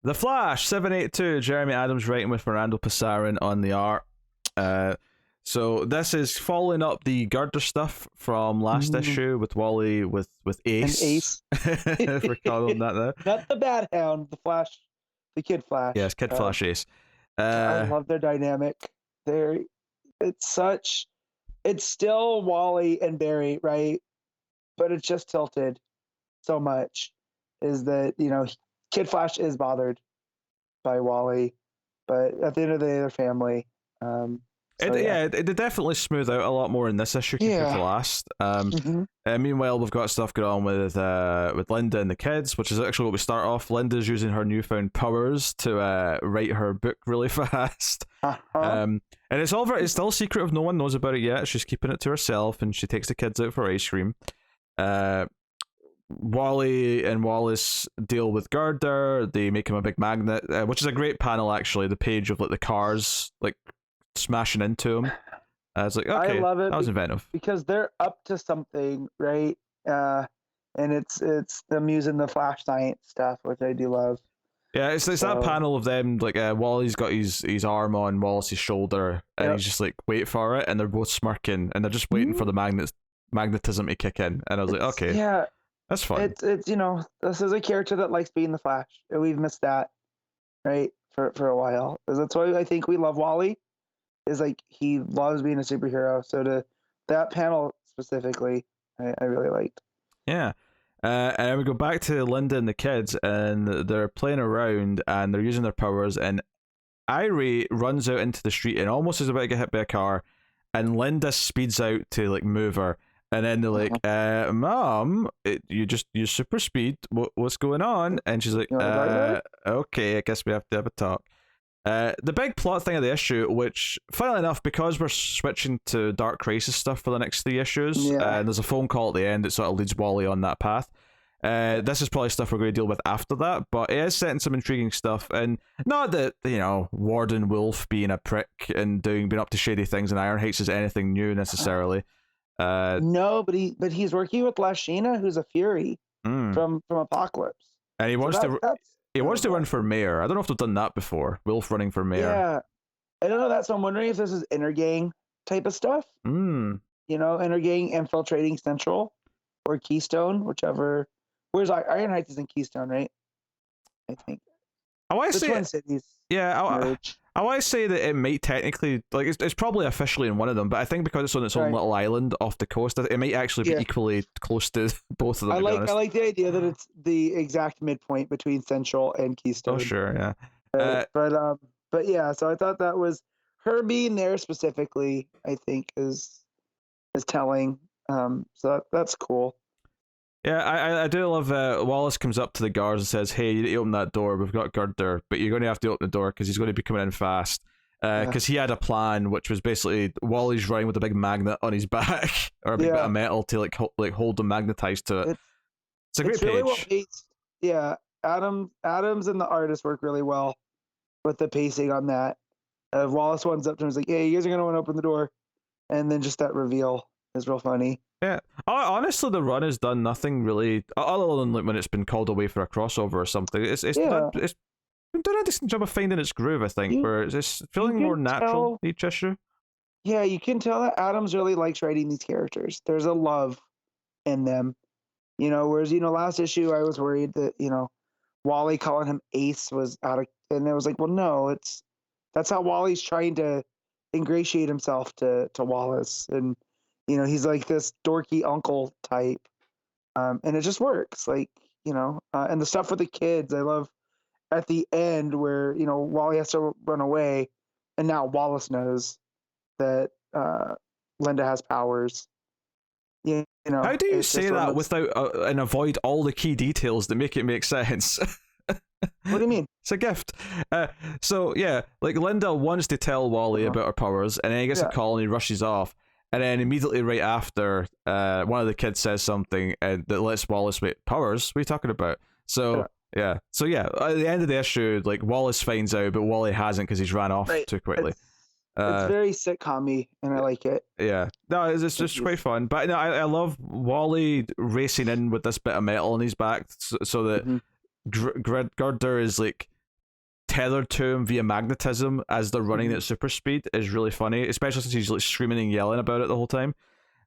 The Flash 782. Jeremy Adams writing with Fernando Passarin on the art. Uh, so this is following up the Girder stuff from last issue with Wally with And Ace. Ace. If we're calling him that now. Not the Bad Hound, the Flash, the Kid Flash. Yes, Kid Flash Ace. I love their dynamic. It's still Wally and Barry, right? But it's just tilted so much. Is that, Kid Flash is bothered by Wally, but at the end of the day, they're family. It did definitely smooth out a lot more in this issue compared to last. Meanwhile, we've got stuff going on with Linda and the kids, which is actually what we start off. Linda's using her newfound powers to write her book really fast. And it's still secretive. No one knows about it yet. She's keeping it to herself, and she takes the kids out for ice cream. Wally and Wallace deal with Girder. They make him a big magnet, which is a great panel actually. The page of the cars smashing into him. It's okay, I love it. That was inventive because they're up to something, right? And it's them using the Flash science stuff, which I do love. Yeah, it's that panel of them Wally's got his arm on Wallace's shoulder, and he's just wait for it, and they're both smirking, and they're just waiting for the magnetism to kick in. And I was okay, yeah, that's fun. It's this is a character that likes being the Flash, and we've missed that, right, for a while. That's why I think we love Wally. Is he loves being a superhero. So to that panel specifically, I really liked. Yeah. And we go back to Linda and the kids, and they're playing around, and they're using their powers, and Irie runs out into the street and almost is about to get hit by a car, and Linda speeds out to move her, and then they're like, Mom, you just use super speed. What's going on? And she's like, okay, I guess we have to have a talk. The big plot thing of the issue, which, funnily enough, because we're switching to Dark Crisis stuff for the next 3 issues, and there's a phone call at the end that sort of leads Wally on that path. This is probably stuff we're going to deal with after that, but it is setting some intriguing stuff, and not that, Warden Wolf being a prick and being up to shady things in Iron Heights is anything new necessarily. No, but he's working with Lashina, who's a Fury from Apocalypse, and he wants to run for mayor. I don't know if they've done that before. Wolf running for mayor. Yeah, I don't know that, so I'm wondering if this is Intergang type of stuff. Intergang infiltrating Central or Keystone, whichever. Where's Iron Heights is in Keystone, right? I think. I want to say Twin Cities. Yeah, I want to say that it might technically it's probably officially in one of them, but I think because it's on its own little island off the coast, it might actually be equally close to both of them. I like the idea that it's the exact midpoint between Central and Keystone. Oh sure, yeah. But yeah, so I thought that was her being there specifically. I think is telling. So that's cool. Yeah, I do love Wallace comes up to the guards and says, hey, you need to open that door, we've got Girder, but you're going to have to open the door because he's going to be coming in fast. Because he had a plan, which was basically Wally's running with a big magnet on his back, or a big bit of metal to hold him magnetized to it. It's a great page. Well Adams and the artist work really well with the pacing on that. Wallace runs up to him and is like, hey, you guys are going to want to open the door. And then just that reveal is real funny. Yeah, honestly, the run has done nothing really, other than when it's been called away for a crossover or something. It's been doing a decent job of finding its groove, I think, where it's feeling more natural each issue. Yeah, you can tell that Adams really likes writing these characters. There's a love in them, whereas last issue I was worried that Wally calling him Ace was out of, and it was like, well, no, that's how Wally's trying to ingratiate himself to Wallace, and he's like this dorky uncle type, and it just works. And the stuff with the kids, I love at the end where Wally has to run away, and now Wallace knows that Linda has powers. How do you say that without and avoid all the key details that make it make sense? What do you mean? It's a gift. So yeah, Linda wants to tell Wally about her powers, and then he gets a call and he rushes off. And then immediately right after, one of the kids says something that lets Wallace wait. Powers? What are you talking about? So at the end of the issue, Wallace finds out, but Wally hasn't because he's ran off too quickly. It's very sitcom-y, and I like it. Yeah, no, it's just quite fun. But no, I love Wally racing in with this bit of metal on his back, so that Girder is tethered to him via magnetism as they're running Mhm. at super speed is really funny, especially since he's like screaming and yelling about it the whole time.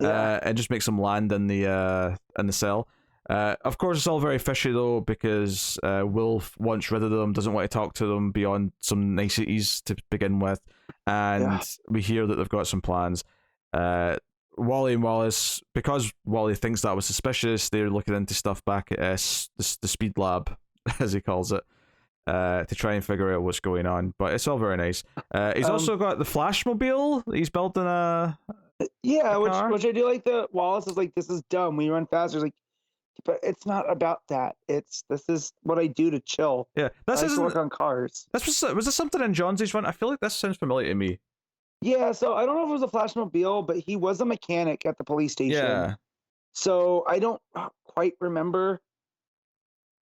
Yeah. It just makes him land in the cell. Of course, it's all very fishy though because Wolf wants rid of them, doesn't want to talk to them beyond some niceties to begin with, and Yeah. we hear that they've got some plans. Wally and Wallace, because Wally thinks that was suspicious, they're looking into stuff back at the speed lab, as he calls it, to try and figure out what's going on. But it's all very nice. He's Um, also got the Flashmobile. He's building yeah, a car. which I do like. The Wallace is like, this is dumb. We run faster. It's like, but it's not about that. This is what I do to chill. Yeah, I this like to isn't. work on cars. Was this something in Johnsy's run? I feel like this sounds familiar to me. Yeah, so I don't know if it was a Flashmobile, but he was a mechanic at the police station. Yeah, So I don't quite remember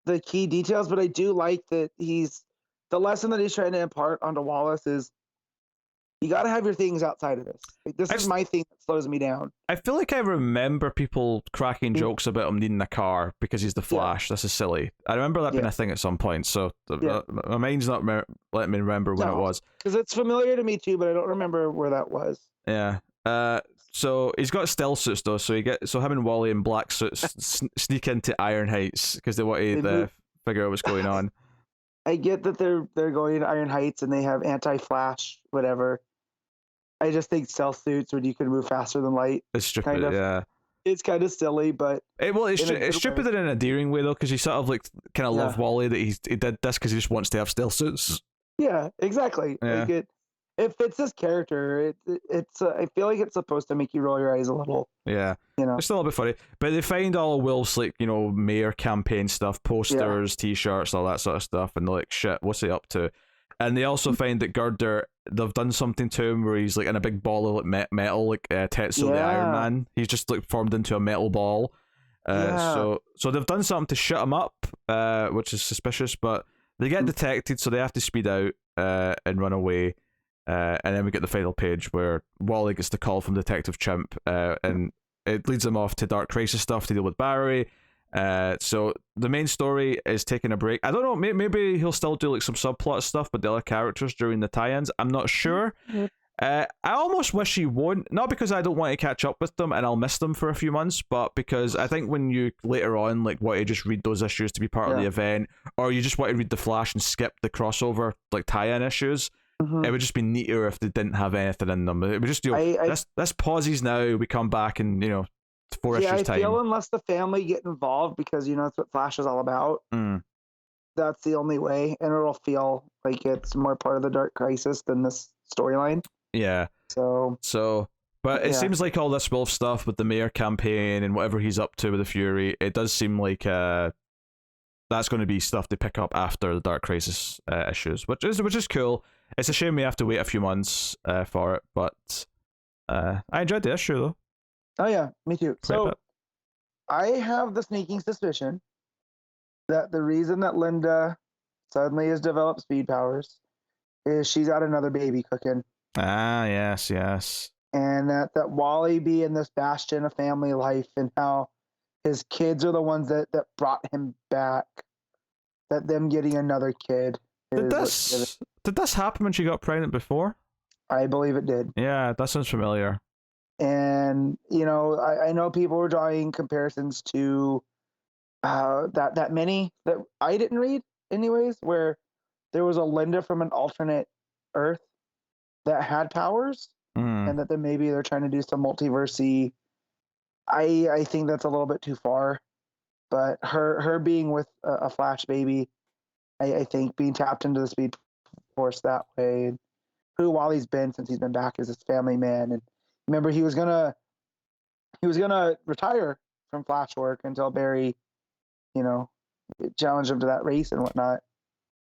the key details, but I do like that the lesson that he's trying to impart onto Wallace is you got to have your things outside of this. Like, this is my thing that slows me down. I feel like I remember people cracking jokes about him needing a car because he's the Flash. This is silly. I remember that being a thing at some point, so my mind's not letting me remember when it was. Because it's familiar to me too, but I don't remember where that was. Yeah. So he's got stealth suits though, so him and Wally in black suits sneak into Iron Heights because they want to figure out what's going on. I get that they're going to Iron Heights and they have anti-flash, whatever. I just think stealth suits when you can move faster than light. It's stupid, yeah. It's kind of silly, but it's stupid in an endearing way though, because you sort of like kind of love Wally that he did this because he just wants to have stealth suits. Yeah, exactly. Yeah. Like it fits his character. It's I feel like it's supposed to make you roll your eyes a little. Yeah, it's a little bit funny, but they find all of Wolf's like mayor campaign stuff, posters, T-shirts, all that sort of stuff, and they're like, shit, what's he up to? And they also find that Girder, they've done something to him where he's like in a big ball of like metal, like Tetsuo the Iron Man. He's just like formed into a metal ball. So they've done something to shut him up, which is suspicious. But they get detected, so they have to speed out and run away. And then we get the final page where Wally gets the call from Detective Chimp, and it leads him off to Dark Crisis stuff to deal with Barry. So the main story is taking a break. I don't know, maybe he'll still do like some subplot stuff with the other characters during the tie-ins. I'm not sure. I almost wish he won't, not because I don't want to catch up with them and I'll miss them for a few months, but because I think when you later on like want to just read those issues to be part of the event, or you just want to read the Flash and skip the crossover like tie-in issues, it would just be neater if they didn't have anything in them. It would just this pauses now, we come back and 4 issues time. I feel unless the family get involved, because that's what Flash is all about. That's the only way, and it'll feel like it's more part of the Dark Crisis than this storyline. Yeah. But it seems like all this Wolf stuff with the mayor campaign and whatever he's up to with the Fury, it does seem like that's going to be stuff to pick up after the Dark Crisis issues, which is cool. It's a shame we have to wait a few months for it, but I enjoyed the issue though. Oh yeah, me too. So I have the sneaking suspicion that the reason that Linda suddenly has developed speed powers is she's got another baby cooking. Ah, yes. And that Wally being this bastion of family life and how his kids are the ones that brought him back, that them getting another kid. Did this happen when she got pregnant before? I believe it did. Yeah, that sounds familiar. And I know people were drawing comparisons to that mini that I didn't read anyways, where there was a Linda from an alternate Earth that had powers, and that then maybe they're trying to do some multiverse-y. I think that's a little bit too far, but her being with a Flash baby, I think being tapped into the Speed Force that way, and who Wally's been since he's been back as his family man. And remember, he was gonna retire from Flash work until Barry, challenged him to that race and whatnot.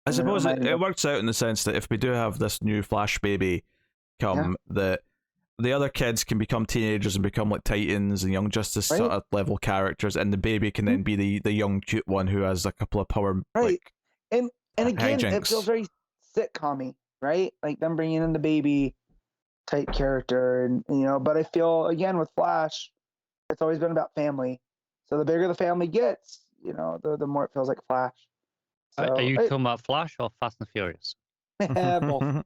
I suppose it works out in the sense that if we do have this new Flash baby come, that the other kids can become teenagers and become like Titans and Young Justice sort of level characters, and the baby can then be the young cute one who has a couple of power and again hijinks. It feels very sitcom-y, right? Like them bringing in the baby type character, and but I feel again with Flash, it's always been about family. So the bigger the family gets, the more it feels like Flash. So, Are you talking about Flash or Fast and Furious? both.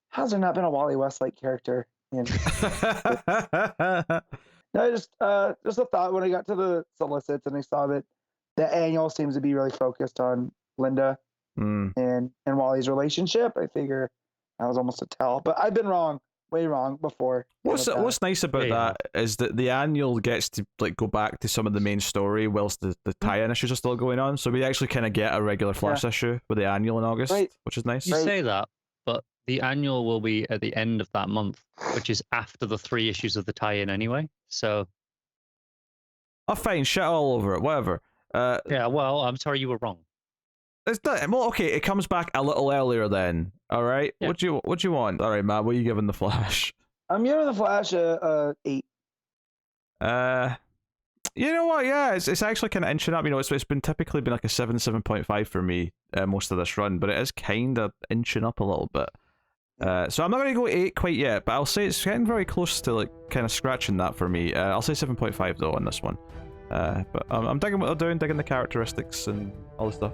How's there not been a Wally Westlake character in? No, just a thought when I got to the solicits and I saw that the annual seems to be really focused on Linda and Wally's relationship. I figure that was almost a tell, but I've been wrong, way wrong before. What's nice about that is that the annual gets to like go back to some of the main story whilst the tie-in issues are still going on. So we actually kind of get a regular Flash issue with the annual in August, which is nice. You say that, but the annual will be at the end of that month, which is after the 3 issues of the tie-in anyway. So, oh, fine, shit all over it, whatever. Yeah, well, I'm sorry you were wrong. It's not, well, okay, it comes back a little earlier then. All right, yeah. What do you want? All right, Matt, what are you giving the Flash? I'm giving the Flash a 8. You know what? Yeah, it's actually kind of inching up. You know, it's been typically been like a 7.5 for me most of this run, but it is kind of inching up a little bit. So I'm not going to go 8 quite yet, but I'll say it's getting very close to like kind of scratching that for me. I'll say 7.5 though on this one. But I'm digging what they're doing, digging the characteristics and all the stuff.